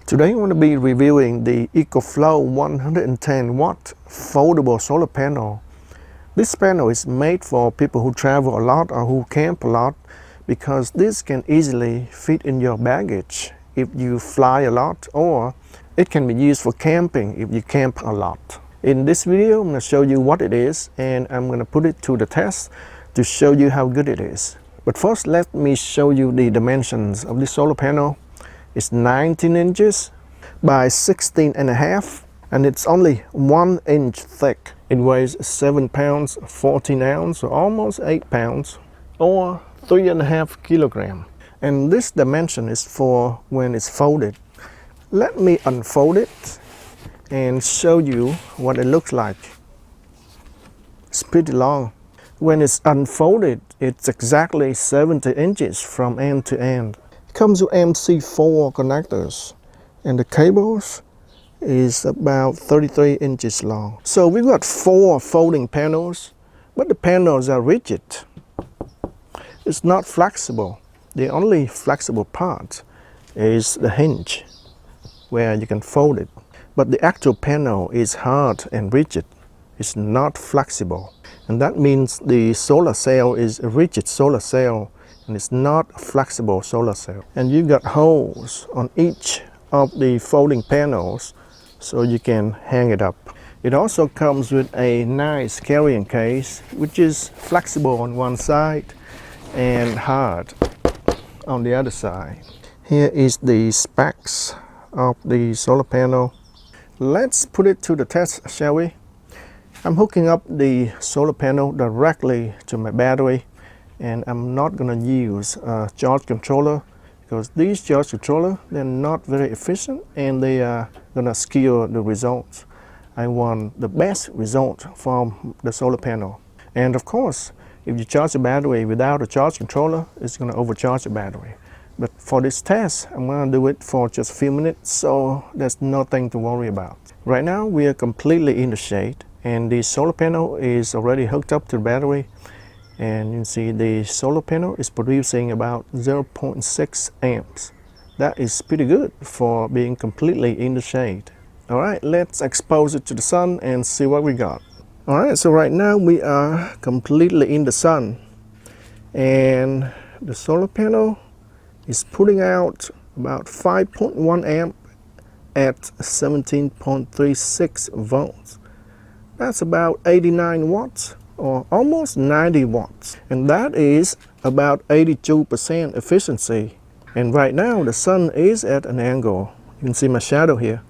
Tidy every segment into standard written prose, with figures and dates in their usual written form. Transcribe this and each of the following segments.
Today I'm going to be reviewing the Ecoflow 110 watt foldable solar panel. This panel is made for people who travel a lot or who camp a lot because this can easily fit in your baggage if you fly a lot, or it can be used for camping if you camp a lot. In this video I'm going to show you what it is, and I'm going to put it to the test to show you how good it is. But first let me show you the dimensions of this solar panel. It's 19 inches by 16.5, and it's only 1 inch thick. It weighs 7 pounds 14 ounces, or almost 8 pounds, or 3.5 kilograms. And this dimension is for when it's folded. Let me unfold it and show you what it looks like. It's pretty long. When it's unfolded, it's exactly 70 inches from end to end. It comes with MC4 connectors, and the cables is about 33 inches long. So we've got 4 folding panels, but the panels are rigid. It's not flexible. The only flexible part is the hinge where you can fold it. But the actual panel is hard and rigid. It's not flexible. And that means the solar cell is a rigid solar cell, and it's not a flexible solar cell. And you got holes on each of the folding panels so you can hang it up. It also comes with a nice carrying case, which is flexible on one side and hard on the other side. Here is the specs of the solar panel. Let's put it to the test, shall we? I'm hooking up the solar panel directly to my battery, and I'm not going to use a charge controller because these charge controllers, they're not very efficient and they are going to skew the results. I want the best result from the solar panel. And of course, if you charge the battery without a charge controller, it's going to overcharge the battery. But for this test, I'm going to do it for just a few minutes, so there's nothing to worry about. Right now, we are completely in the shade, and the solar panel is already hooked up to the battery. And you can see the solar panel is producing about 0.6 amps. That is pretty good for being completely in the shade. All right, let's expose it to the sun and see what we got. All right, so right now we are completely in the sun, and the solar panel is putting out about 5.1 amp at 17.36 volts. That's about 89 watts or almost 90 watts. And that is about 82% efficiency. And right now the sun is at an angle. You can see my shadow here.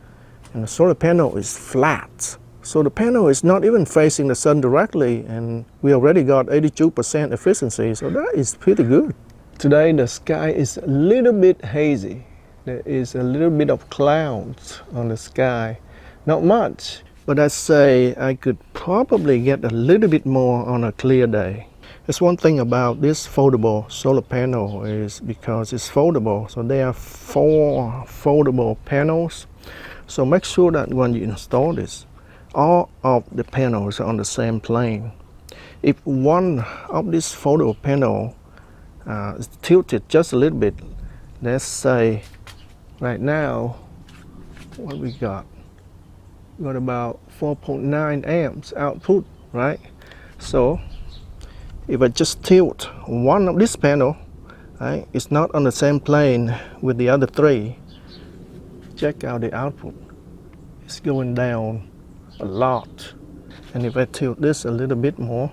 And the solar panel is flat. So the panel is not even facing the sun directly, and we already got 82% efficiency. So that is pretty good. Today the sky is a little bit hazy. There is a little bit of clouds on the sky. Not much, but I say I could probably get a little bit more on a clear day. There's one thing about this foldable solar panel is because it's foldable. So there are 4 foldable panels. So make sure that when you install this, all of the panels are on the same plane. If one of these foldable panel is tilted just a little bit, let's say right now, what we got? We got about 4.9 amps output, right? So if I just tilt one of this panel, right, it's not on the same plane with the other 3. Check out the output. It's going down a lot. And if I tilt this a little bit more,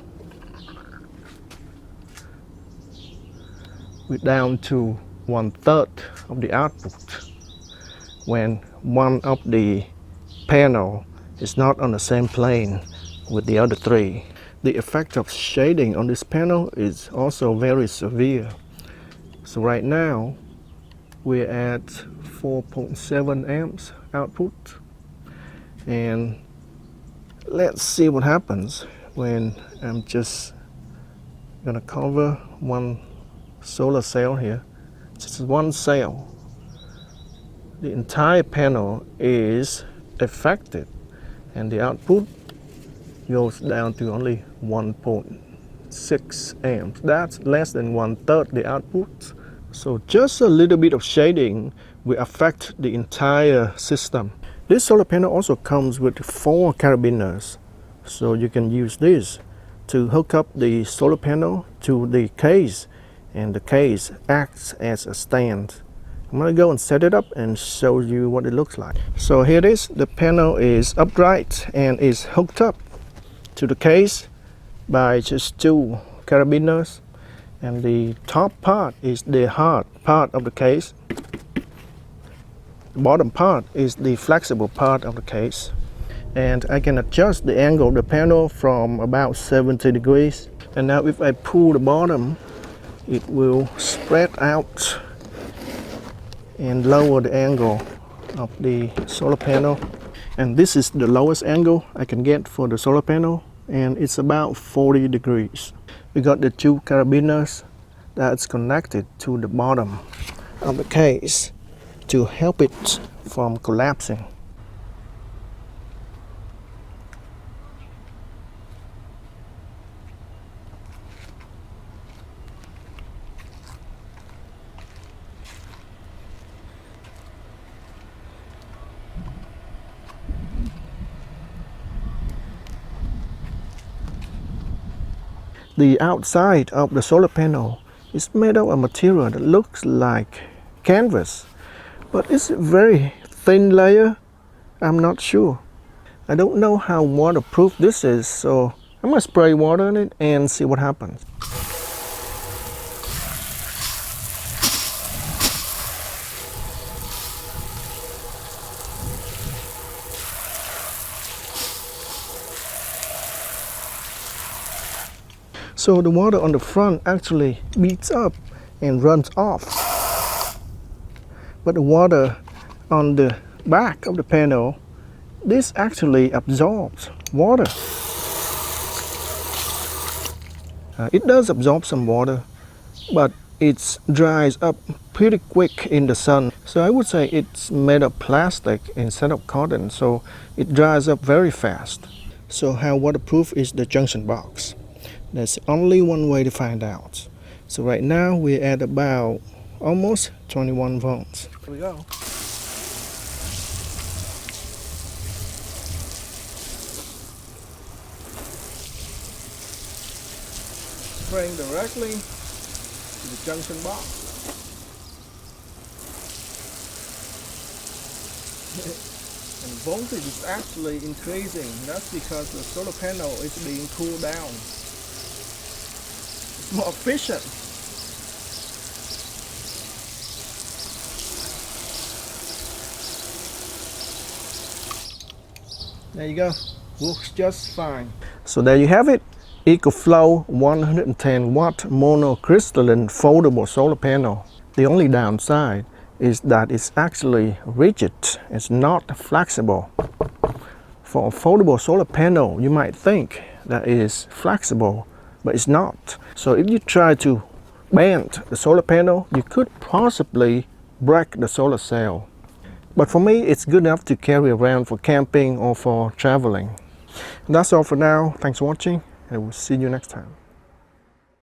we're down to 1/3 of the output when one of the panel is not on the same plane with the other 3. The effect of shading on this panel is also very severe. So right now we're at 4.7 amps output, and let's see what happens when I'm just gonna cover one solar cell here. Just one cell. The entire panel is affected, and the output goes down to only 1.6 amps. That's less than 1/3 the output. So just a little bit of shading will affect the entire system. This solar panel also comes with 4 carabiners, so you can use this to hook up the solar panel to the case, and the case acts as a stand. I'm gonna go and set it up and show you what it looks like. So here it is. The panel is upright and is hooked up to the case by just 2 carabiners, and the top part is the hard part of the case. The bottom part is the flexible part of the case, and I can adjust the angle of the panel from about 70 degrees. And now if I pull the bottom, it will spread out and lower the angle of the solar panel. And this is the lowest angle I can get for the solar panel, and it's about 40 degrees. We got the 2 carabiners that's connected to the bottom of the case to help it from collapsing. The outside of the solar panel is made of a material that looks like canvas, but it's a very thin layer. I'm not sure. I don't know how waterproof this is, so I'm gonna spray water on it and see what happens. So the water on the front actually beats up and runs off. But the water on the back of the panel, this actually absorbs water. It does absorb some water, but it dries up pretty quick in the sun. So I would say it's made of plastic instead of cotton, so it dries up very fast. So how waterproof is the junction box? There's only one way to find out. So right now we're at about almost 21 volts. Here we go. Spraying directly to the junction box. And voltage is actually increasing. That's because the solar panel is being cooled down. It's more efficient. There you go. Works just fine. So there you have it. Ecoflow 110 watt monocrystalline foldable solar panel. The only downside is that it's actually rigid. It's not flexible. For a foldable solar panel, you might think that it is flexible, but it's not. So if you try to bend the solar panel, you could possibly break the solar cell. But for me, it's good enough to carry around for camping or for traveling. And that's all for now. Thanks for watching, and we'll see you next time.